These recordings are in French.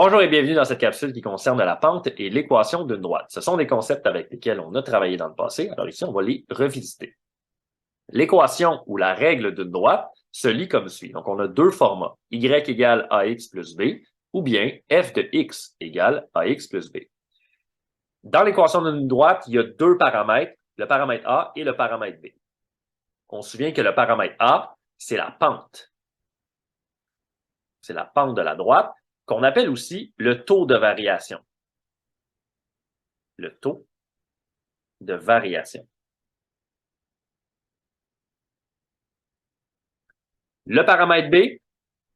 Bonjour et bienvenue dans cette capsule qui concerne la pente et l'équation d'une droite. Ce sont des concepts avec lesquels on a travaillé dans le passé, alors ici on va les revisiter. L'équation ou la règle d'une droite se lit comme suit. Donc on a deux formats, y égale ax plus b ou bien f de x égale ax plus b. Dans l'équation d'une droite, il y a deux paramètres, le paramètre a et le paramètre b. On se souvient que le paramètre a, c'est la pente. C'est la pente de la droite, qu'on appelle aussi le taux de variation. Le taux de variation. Le paramètre B,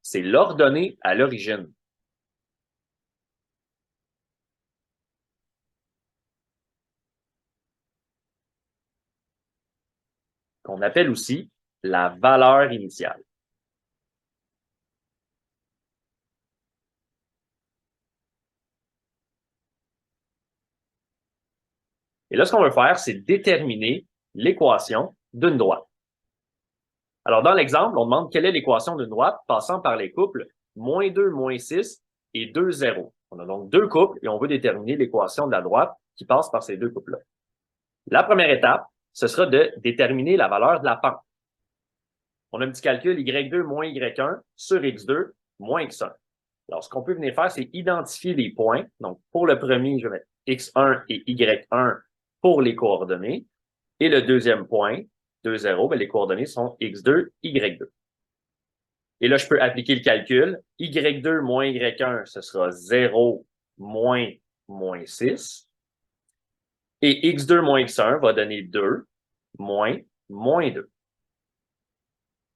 c'est l'ordonnée à l'origine. Qu'on appelle aussi la valeur initiale. Et là, ce qu'on veut faire, c'est déterminer l'équation d'une droite. Alors, dans l'exemple, on demande quelle est l'équation d'une droite passant par les couples moins 2, moins 6 et 2, 0. On a donc deux couples et on veut déterminer l'équation de la droite qui passe par ces deux couples-là. La première étape, ce sera de déterminer la valeur de la pente. On a un petit calcul y2 moins y1 sur x2 moins x1. Alors, ce qu'on peut venir faire, c'est identifier les points. Donc, pour le premier, je vais mettre x1 et y1 pour les coordonnées. Et le deuxième point, 2, 0, bien, les coordonnées sont x2, y2. Et là, je peux appliquer le calcul. y2 moins y1, ce sera 0 moins 6. Et x2 moins x1 va donner 2 moins 2.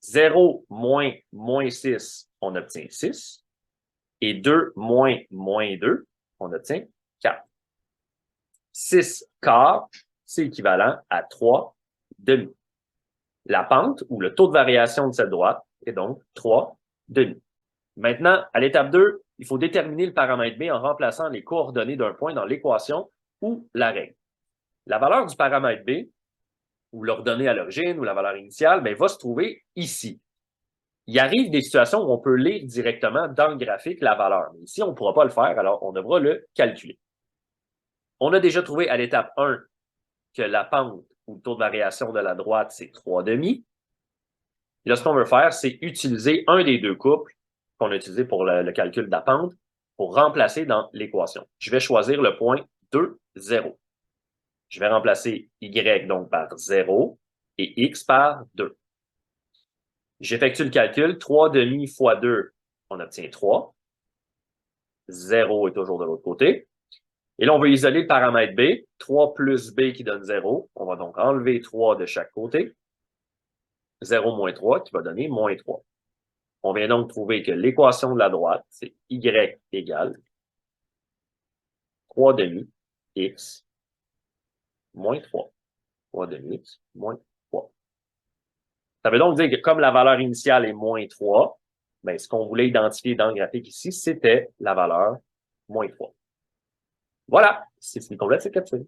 0 moins 6, on obtient 6. Et 2 moins 2, on obtient 4. 6 quarts, c'est équivalent à 3 demi. La pente, ou le taux de variation de cette droite, est donc 3 demi. Maintenant, à l'étape 2, il faut déterminer le paramètre B en remplaçant les coordonnées d'un point dans l'équation ou la règle. La valeur du paramètre B, ou l'ordonnée à l'origine, ou la valeur initiale, bien, va se trouver ici. Il arrive des situations où on peut lire directement dans le graphique la valeur. Mais ici, on ne pourra pas le faire, alors on devra le calculer. On a déjà trouvé à l'étape 1 que la pente ou le taux de variation de la droite, c'est 3 demi. Et là, ce qu'on veut faire, c'est utiliser un des deux couples qu'on a utilisé pour le calcul de la pente pour remplacer dans l'équation. Je vais choisir le point 2, 0. Je vais remplacer y donc par 0 et x par 2. J'effectue le calcul. 3 demi fois 2, on obtient 3. 0 est toujours de l'autre côté. Et là, on veut isoler le paramètre B. 3 plus B qui donne 0. On va donc enlever 3 de chaque côté. 0 moins 3 qui va donner moins 3. On vient donc trouver que l'équation de la droite, c'est y égale 3 demi x moins 3. 3 demi x moins 3. Ça veut donc dire que comme la valeur initiale est moins 3, bien, ce qu'on voulait identifier dans le graphique ici, c'était la valeur moins 3. Voilà, c'est fini complète cette capsule.